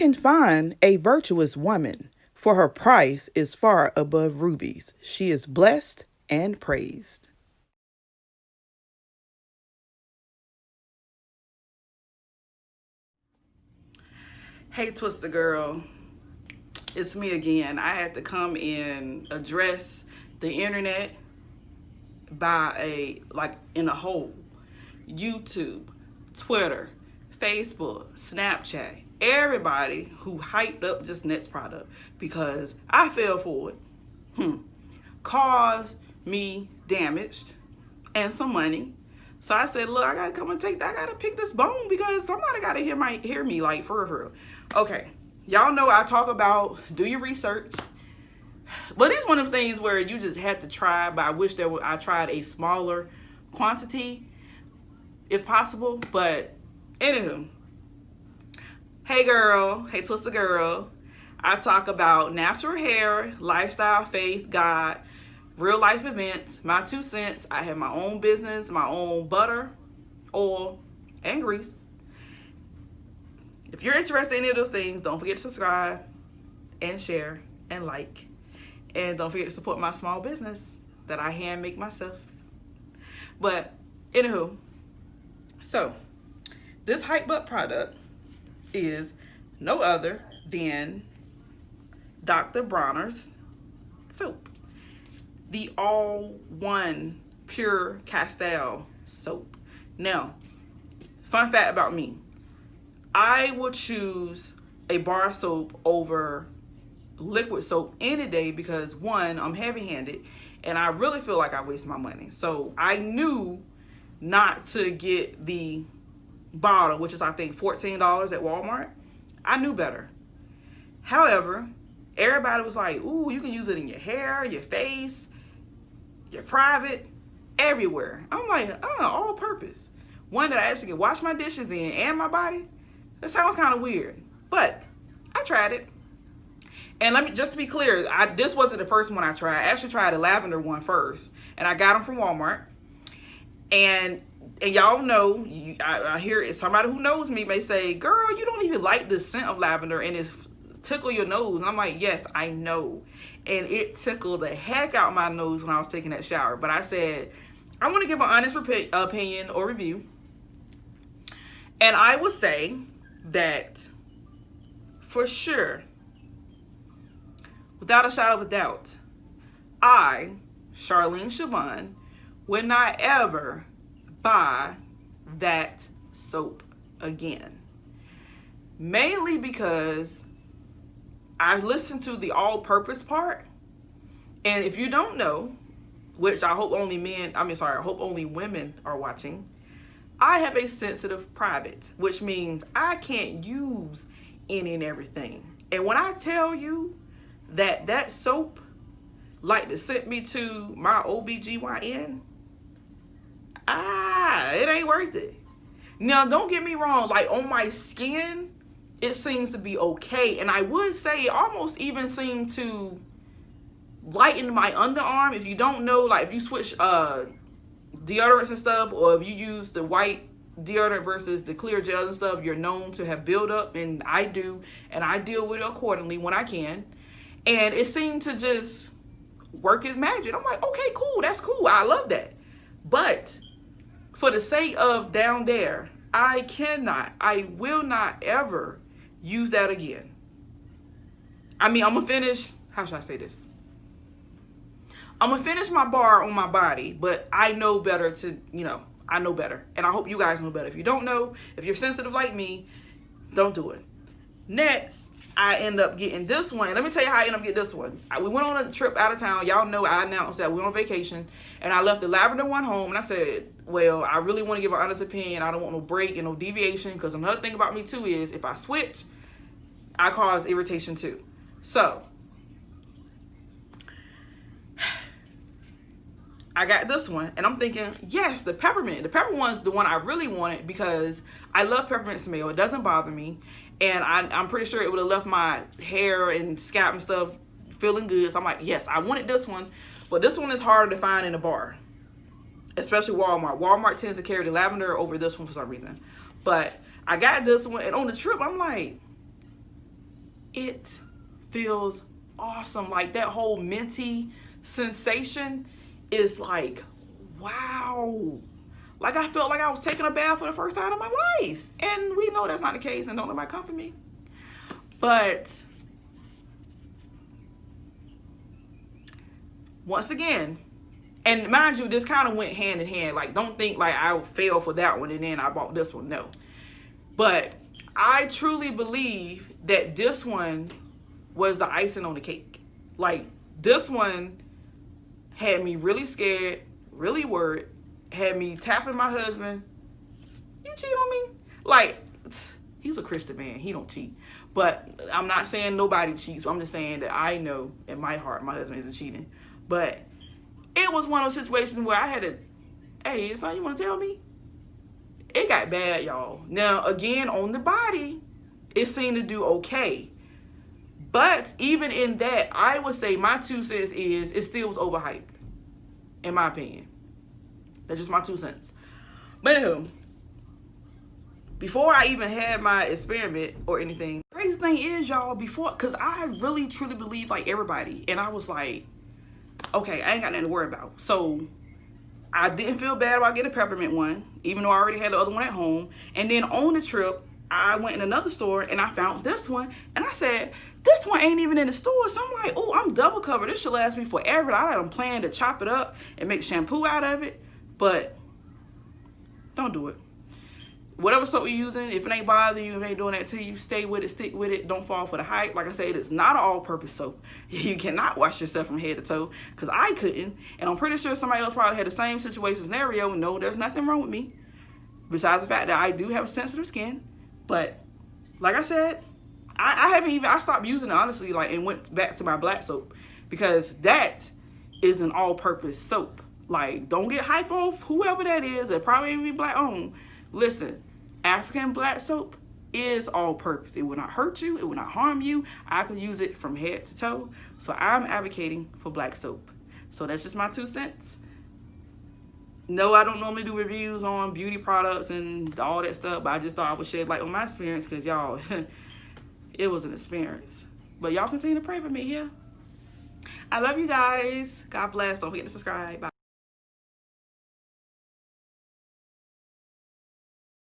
can find a virtuous woman, for her price is far above rubies. She is blessed and praised. Hey, Twister Girl. It's me again. I had to come and address the internet in a whole. YouTube, Twitter, Facebook, Snapchat, everybody who hyped up this next product because I fell for it. Caused me damaged and some money. So I said, look, I gotta come and I gotta pick this bone because somebody gotta hear me like for real. Okay. Y'all know I talk about do your research. But it's one of the things where you just had to try, but I wish I tried a smaller quantity if possible. But anywho, hey girl, hey Twister Girl. I talk about natural hair, lifestyle, faith, God, real life events, my 2 cents. I have my own business, my own butter, oil, and grease. If you're interested in any of those things, don't forget to subscribe and share and like. And don't forget to support my small business that I hand make myself. But anywho, so this hype up product is no other than Dr. Bronner's Soap. The all-one pure Castile soap. Now, fun fact about me. I would choose a bar soap over liquid soap any day because, one, I'm heavy-handed and I really feel like I waste my money. So I knew not to get the bottle, which is I think $14 at Walmart. I knew better. However, everybody was like, ooh, you can use it in your hair, your face, your private, everywhere. I'm like, all purpose. One that I actually can wash my dishes in and my body. That sounds kind of weird, but I tried it. And just to be clear, this wasn't the first one I tried. I actually tried the lavender one first, and I got them from Walmart. And y'all know, I hear somebody who knows me may say, girl, you don't even like the scent of lavender and it's tickle your nose. And I'm like, yes, I know. And it tickled the heck out my nose when I was taking that shower. But I said, I want to give an honest opinion or review. And I would say that for sure, without a shadow of a doubt, I, Charlene Siobhan, would not ever buy that soap again. Mainly because I listened to the all-purpose part, and if you don't know, which I hope only women are watching, I have a sensitive private, which means I can't use any and everything. And when I tell you that soap like to send me to my OBGYN, it ain't worth it. Now, don't get me wrong, like on my skin, it seems to be okay. And I would say it almost even seemed to lighten my underarm. If you don't know, like if you switch deodorants and stuff, or if you use the white deodorant versus the clear gel and stuff, you're known to have buildup, and I do, and I deal with it accordingly when I can. And it seemed to just work its magic. I'm like, okay, cool, that's cool, I love that. But for the sake of down there, I will not ever use that again. I mean, I'm gonna finish, how should I say this? I'm gonna finish my bar on my body, but I know better I know better. And I hope you guys know better. If you don't know, if you're sensitive like me, don't do it. Next, I end up getting this one. Let me tell you how I ended up getting this one. We went on a trip out of town. Y'all know I announced that we went on vacation, and I left the lavender one home, and I said, well, I really want to give an honest opinion. I don't want no break and no deviation, because another thing about me too is if I switch, I cause irritation too. So I got this one, and I'm thinking, yes, the peppermint. The peppermint one's the one I really wanted because I love peppermint smell. It doesn't bother me, and I'm pretty sure it would have left my hair and scalp and stuff feeling good. So I'm like, yes, I wanted this one, but this one is harder to find in a bar, especially Walmart. Walmart tends to carry the lavender over this one for some reason. But I got this one, and on the trip, I'm like, it feels awesome. Like that whole minty sensation is like, wow. Like I felt like I was taking a bath for the first time in my life. And we know that's not the case, and don't nobody come for me. But once again, and mind you, this kind of went hand in hand. Like, don't think like I fell for that one and then I bought this one. No. But I truly believe that this one was the icing on the cake. Like, this one had me really scared, really worried, had me tapping my husband. You cheat on me? Like, he's a Christian man. He don't cheat. But I'm not saying nobody cheats. I'm just saying that I know in my heart my husband isn't cheating. But it was one of those situations where I had to, hey, it's not you want to tell me? It got bad, y'all. Now, again, on the body, it seemed to do okay. But even in that, I would say my 2 cents is it still was overhyped, in my opinion. That's just my 2 cents. But anywho, before I even had my experiment or anything, the crazy thing is, y'all, because I really, truly believe like everybody. And I was like, okay, I ain't got nothing to worry about. So I didn't feel bad about getting a peppermint one, even though I already had the other one at home. And then on the trip, I went in another store and I found this one. And I said, this one ain't even in the store. So I'm like, oh, I'm double covered. This should last me forever. I had them plan to chop it up and make shampoo out of it. But don't do it. Whatever soap you're using, if it ain't bothering you, if it ain't doing that to you, stay with it, stick with it. Don't fall for the hype. Like I said, it's not an all-purpose soap. You cannot wash yourself from head to toe, because I couldn't. And I'm pretty sure somebody else probably had the same situation scenario. No, there's nothing wrong with me, besides the fact that I do have sensitive skin. But like I said, I stopped using it, honestly, like, and went back to my black soap, because that is an all-purpose soap. Like, don't get hype off whoever that is that probably ain't even black owned. Listen, African black soap is all-purpose. It will not hurt you. It will not harm you. I can use it from head to toe. So I'm advocating for black soap. So that's just my 2 cents. No, I don't normally do reviews on beauty products and all that stuff, but I just thought I would shed light on my experience, because y'all, it was an experience. But y'all continue to pray for me here. I love you guys. God bless. Don't forget to subscribe. Bye.